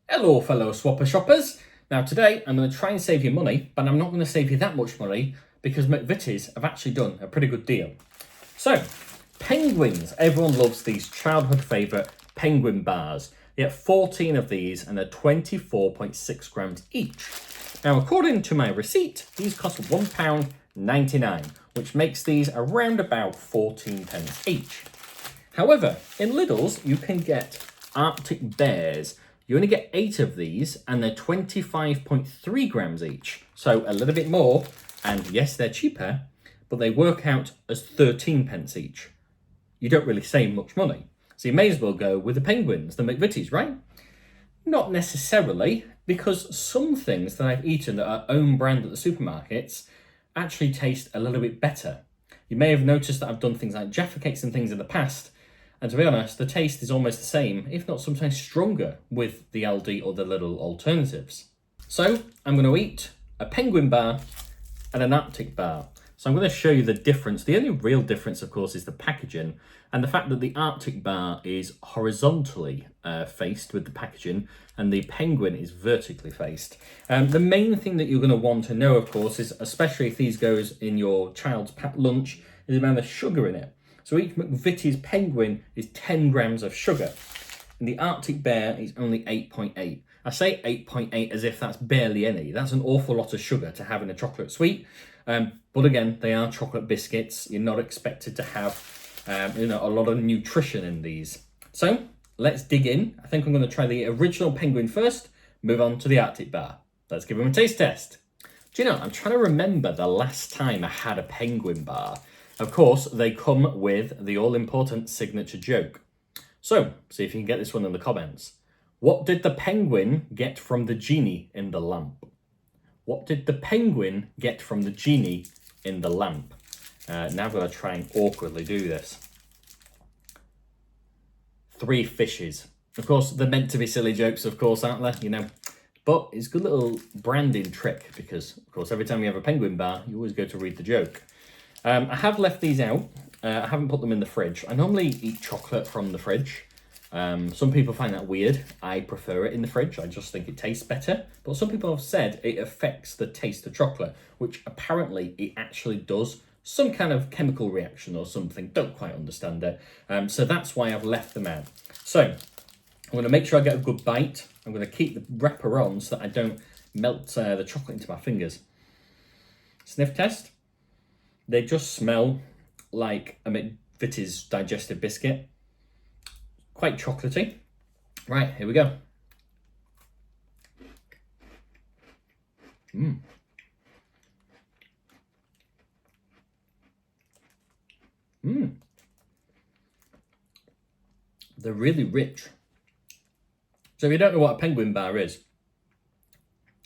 Hello fellow Swopper shoppers. Now today I'm going to try and save you money, but I'm not going to save you that much money because McVitie's have actually done a pretty good deal. So, penguins. Everyone loves these childhood favourite penguin bars. You get 14 of these and they're 24.6 grams each. Now according to my receipt, these cost £1.99, which makes these around about 14 pence each. However, in Lidl's you can get Arctic Bears. You only get 8 of these and they're 25.3 grams each. So a little bit more, and yes, they're cheaper, but they work out as 13 pence each. You don't really save much money. So you may as well go with the penguins, the McVitie's, right? Not necessarily, because some things that I've eaten that are own brand at the supermarkets actually taste a little bit better. You may have noticed that I've done things like Jaffa cakes and things in the past, and to be honest, the taste is almost the same, if not sometimes stronger, with the Aldi or the Lidl alternatives. So I'm going to eat a penguin bar and an Arctic bar. So I'm going to show you the difference. The only real difference, of course, is the packaging and the fact that the Arctic bar is horizontally faced with the packaging and the penguin is vertically faced. The main thing that you're going to want to know, of course, is especially if these goes in your child's packed lunch, is the amount of sugar in it. So each McVitie's penguin is 10 grams of sugar, and the Arctic Bear is only 8.8. I say 8.8 as if that's barely any. That's an awful lot of sugar to have in a chocolate sweet. But again, they are chocolate biscuits. You're not expected to have a lot of nutrition in these. So let's dig in. I think I'm going to try the original penguin first, move on to the Arctic Bar. Let's give them a taste test. Do you know, I'm trying to remember the last time I had a penguin bar. Of course, they come with the all-important signature joke. So, see if you can get this one in the comments. What did the penguin get from the genie in the lamp? What did the penguin get from the genie in the lamp? Now I'm going to try and awkwardly do this. 3 fishes. Of course, they're meant to be silly jokes, of course, aren't they? You know. But it's a good little branding trick because, of course, every time you have a penguin bar, you always go to read the joke. I have left these out. I haven't put them in the fridge. I normally eat chocolate from the fridge. Some people find that weird. I prefer it in the fridge. I just think it tastes better. But some people have said it affects the taste of chocolate, which apparently it actually does. Some kind of chemical reaction or something. Don't quite understand it. So that's why I've left them out. So I'm going to make sure I get a good bite. I'm going to keep the wrapper on so that I don't melt the chocolate into my fingers. Sniff test. They just smell like a McVitie's digestive biscuit. Quite chocolatey. Right, here we go. They're really rich. So if you don't know what a penguin bar is,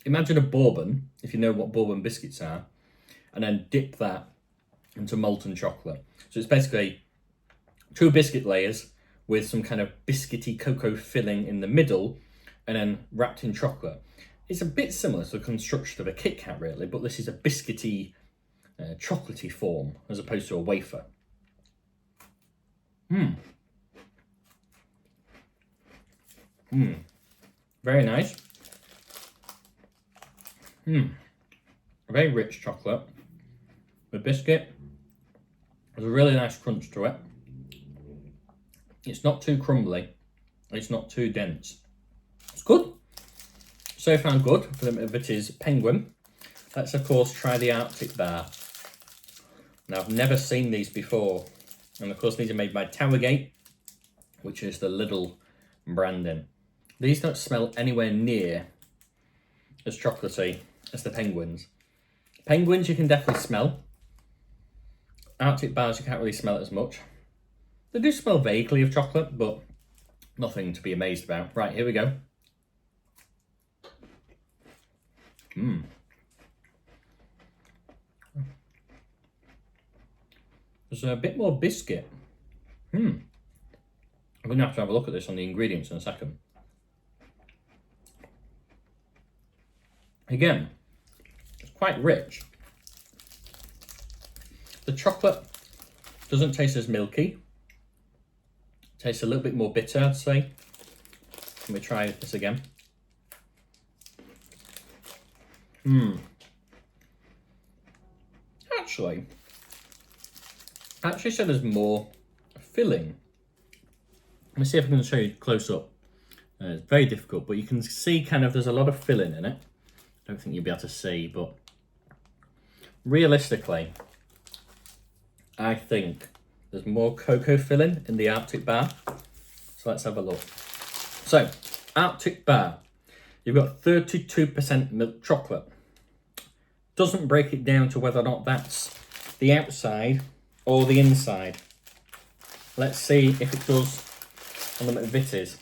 imagine a bourbon, if you know what bourbon biscuits are, and then dip that into molten chocolate. So it's basically 2 biscuit layers with some kind of biscuity cocoa filling in the middle and then wrapped in chocolate. It's a bit similar to the construction of a Kit Kat really, but this is a biscuity, chocolatey form as opposed to a wafer. Very nice. Very rich chocolate. The biscuit has a really nice crunch to it. It's not too crumbly. It's not too dense. It's good. So far good for the McVitie's penguin. Let's of course try the Arctic bar. Now I've never seen these before. And of course these are made by Towergate, which is the Lidl branding. These don't smell anywhere near as chocolatey as the penguins. Penguins you can definitely smell. Arctic bars you can't really smell it as much. They do smell vaguely of chocolate, but nothing to be amazed about. Right, here we go. There's a bit more biscuit. I'm going to have a look at this on the ingredients in a second. Again, it's quite rich. The chocolate doesn't taste as milky. Tastes a little bit more bitter, I'd say. Let me try this again. Actually said there's more filling. Let me see if I can show you close up. It's very difficult, but you can see kind of there's a lot of filling in it. I don't think you'll be able to see, but realistically, I think there's more cocoa filling in the Arctic bar. So let's have a look. So, Arctic bar, you've got 32% milk chocolate. Doesn't break it down to whether or not that's the outside or the inside. Let's see if it does on the McVitie's.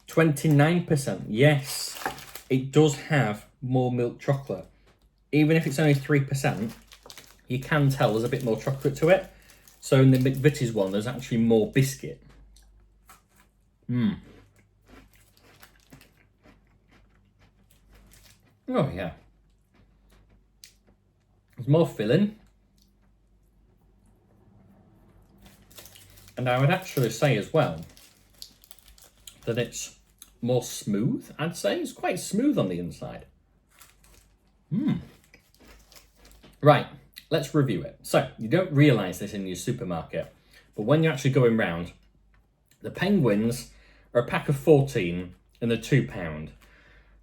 29%, yes, it does have more milk chocolate. Even if it's only 3%, you can tell there's a bit more chocolate to it. So in the McVitie's one, there's actually more biscuit. Oh yeah. There's more filling. And I would actually say as well that it's more smooth, I'd say. It's quite smooth on the inside. Right, let's review it. So, you don't realise this in your supermarket, but when you're actually going round, the Penguins are a pack of 14 and they're £2.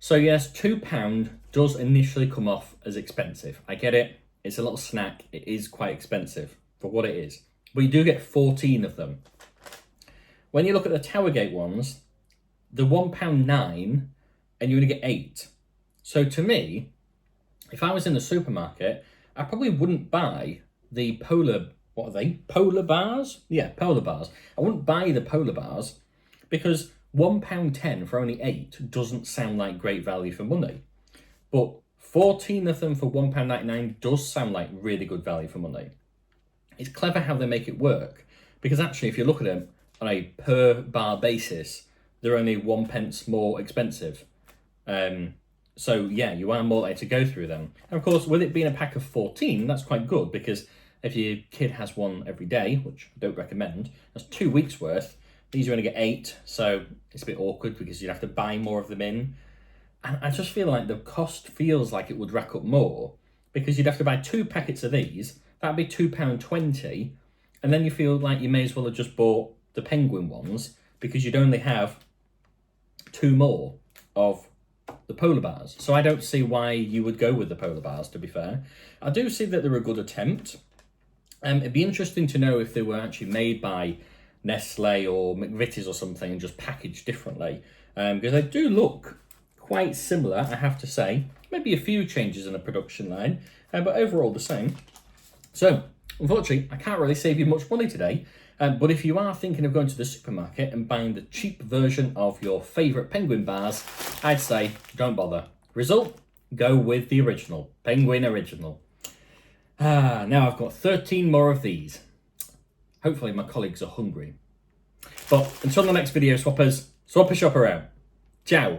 So yes, £2 does initially come off as expensive. I get it, it's a little snack, it is quite expensive for what it is. But you do get 14 of them. When you look at the Towergate ones, they're £1.09 and you only get 8. So to me, if I was in the supermarket, I probably wouldn't buy the polar bars? Yeah, polar bars. I wouldn't buy the polar bars because £1.10 for only 8 doesn't sound like great value for money. But 14 of them for £1.99 does sound like really good value for money. It's clever how they make it work because actually if you look at them on a per bar basis, they're only 1 pence more expensive. So yeah, you are more likely to go through them. And of course, with it being a pack of 14, that's quite good because if your kid has one every day, which I don't recommend, that's 2 weeks worth. These you only get 8, so it's a bit awkward because you'd have to buy more of them in. And I just feel like the cost feels like it would rack up more because you'd have to buy 2 packets of these. That'd be £2.20. And then you feel like you may as well have just bought the Penguin ones because you'd only have 2 more of the polar bars. So I don't see why you would go with the polar bars, to be fair. I do see that they're a good attempt. It'd be interesting to know if they were actually made by Nestle or McVitie's or something and just packaged differently. Because they do look quite similar, I have to say. Maybe a few changes in the production line, but overall the same. So, unfortunately, I can't really save you much money today. But if you are thinking of going to the supermarket and buying the cheap version of your favourite Penguin bars, I'd say don't bother. Result? Go with the original. Penguin Original. Now I've got 13 more of these. Hopefully my colleagues are hungry. But until the next video, Swappers, Swopper Shopper out. Ciao.